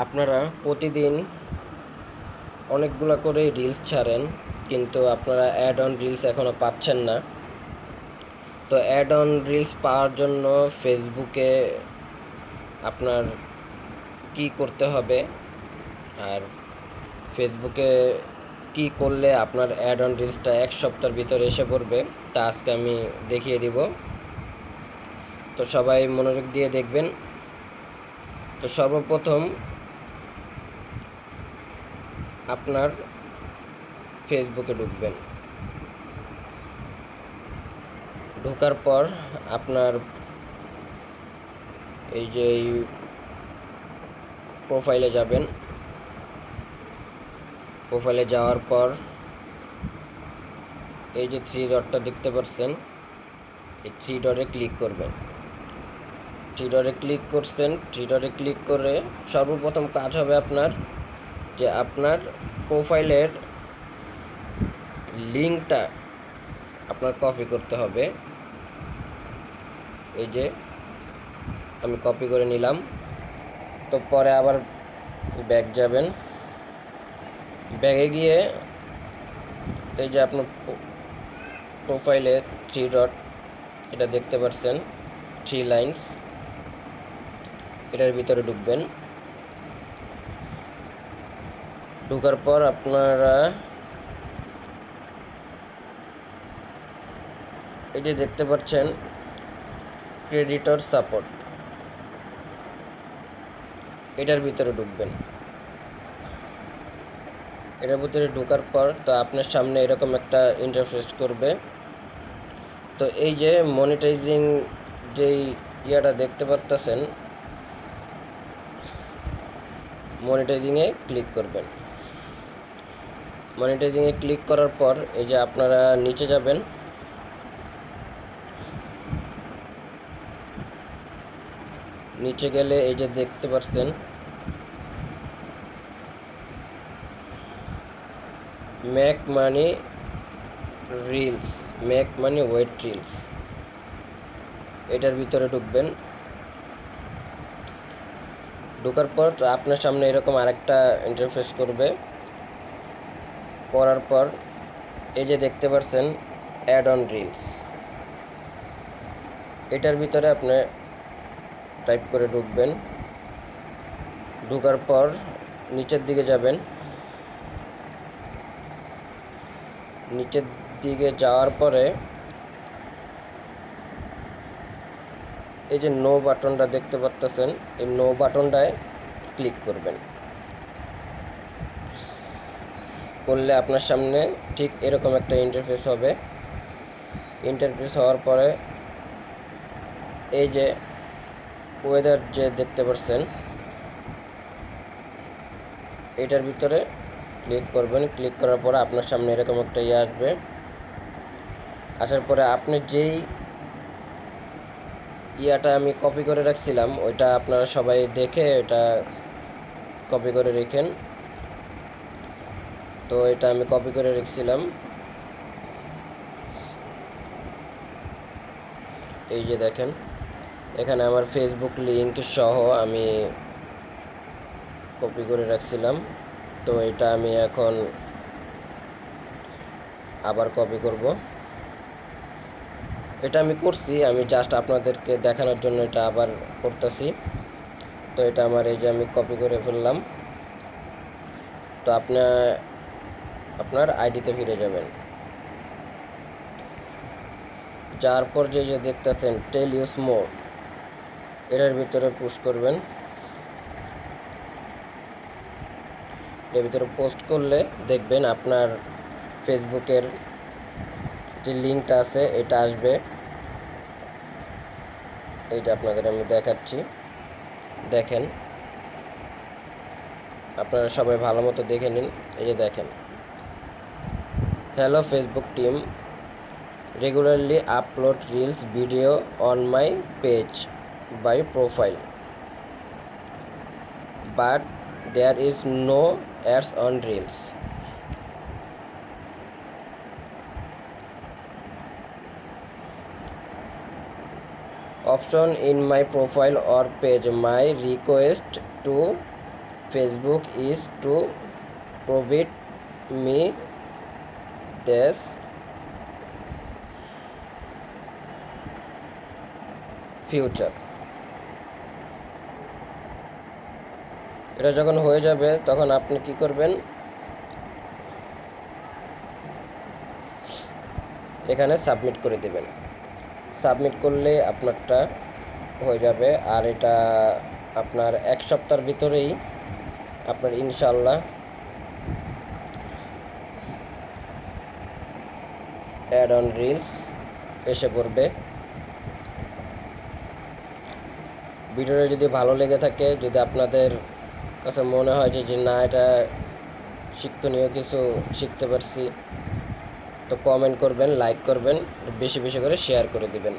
আপনারা প্রতিদিন অনেকগুলো করে রিলস ছাড়েন, কিন্তু আপনারা অ্যাড অন রিলস এখনও পাচ্ছেন না। তো অ্যাড অন রিলস পাওয়ার জন্য ফেসবুকে আপনার কি করতে হবে, আর ফেসবুকে কি করলে আপনার অ্যাড অন রিলসটা এক সপ্তাহের ভিতরে এসে পড়বে, তা আজকে আমি দেখিয়ে দিব। তো সবাই মনোযোগ দিয়ে দেখবেন। তো সর্বপ্রথম আপনার ফেসবুকে ঢুকবেন। ঢোকার পর আপনার এই যে এই প্রোফাইলে যাবেন। প্রোফাইলে যাওয়ার পর এই যে থ্রি ডটটা দেখতে পাচ্ছেন, এই থ্রি ডটে ক্লিক করবেন। থ্রি ডটে ক্লিক করছেন, থ্রি ডটে ক্লিক করে সর্বপ্রথম কাজ হবে আপনার যে আপনার প্রোফাইলের লিঙ্কটা আপনার কপি করতে হবে। এই যে আমি কপি করে নিলাম। তো পরে আবার ব্যাক যাবেন। ব্যাগে গিয়ে এই যে আপনার প্রোফাইলে থ্রি ডট এটা দেখতে পাচ্ছেন, থ্রি লাইন্স, এটার ভিতরে ঢুকবেন। ঢোকার পর আপনারা এই যে দেখতে পাচ্ছেন ক্রেডিটর সাপোর্ট, এটার ভিতরে ঢুকবেন। এটার ভিতরে ঢোকার পর তো আপনার সামনে এরকম একটা ইন্টারফেস করবে। তো এই যে মনিটাইজিং যেই ইয়াটা দেখতে পারতেছেন, মনিটাইজিংয়ে ক্লিক করবেন। মনিটাইজিংয়ে ক্লিক করার পর এই যে আপনারা নিচে যাবেন। নিচে গেলে এই যে দেখতে পাচ্ছেন make money reels, make money wait reels, এটার ভিতরে ঢুকবেন। ঢোকার পর আপনার সামনে এরকম আরেকটা ইন্টারফেস করবে। করার পর এই যে দেখতে পাচ্ছেন অ্যাড অন রিলস, এটার ভিতরে আপনি টাইপ করে ঢুকবেন। ঢোকার পর নিচের দিকে যাবেন। নিচের দিকে যাওয়ার পরে এই যে নো বাটনটা দেখতে পাচ্ছেন, এই নো বাটনটায় ক্লিক করবেন। করলে আপনার সামনে ঠিক এরকম একটা ইন্টারফেস হবে। ইন্টারফেস হওয়ার পরে এই যে ওয়েদার যে দেখতে পাচ্ছেন, এটার ভিতরে ক্লিক করবেন। ক্লিক করার পরে আপনার সামনে এরকম একটা ইয়ে আসবে। আসার পরে আপনি যেই ইয়াটা আমি কপি করে রাখছিলাম, ওইটা আপনারা সবাই দেখে এটা কপি করে রেখেন। তো এটা আমি কপি করে রেখেছিলাম। এই যে দেখেন, এখানে আমার ফেসবুক লিঙ্ক সহ আমি কপি করে রাখছিলাম। তো এটা আমি এখন আবার কপি করব। এটা আমি করছি, আমি জাস্ট আপনাদেরকে দেখানোর জন্য এটা আবার করতেছি। তো এটা আমার এই যে আমি কপি করে ফেললাম। তো আপনার আইডিতে ফিরে যাবেন। যার পর যে দেখতেছেন টেল ইউজ মোর, এটার ভিতরে পুশ করবেন। এর ভিতরে পোস্ট করলে দেখবেন আপনার ফেসবুকের যে লিঙ্কটা আছে এটা আসবে। এইটা আপনাদের আমি দেখাচ্ছি, দেখেন। আপনারা সবাই ভালো মতো দেখে নিন। এই যে দেখেন, hello Facebook team, regularly upload reels video on my page by profile, but there is no ads on reels. Option in my profile or page, my request to Facebook is to provide me this future. এটা যখন হয়ে যাবে তখন আপনি কি করবেন, এখানে submit করে দেবেন। সাবমিট করলে আপনারটা হয়ে যাবে, আর এটা আপনার 1 সপ্তাহের ভিতরেই আপনার ইনশাআল্লাহ অ্যাড অন রিলস এসে পড়বে। ভিডিওটা যদি ভালো লেগে থাকে, যদি আপনাদের কাছে মনে হয় যে না এটা শিক্ষণীয় কিছু শিখতে পারছি, তো কমেন্ট করবেন, লাইক করবেন, বেশি বেশি করে শেয়ার করে দিবেন।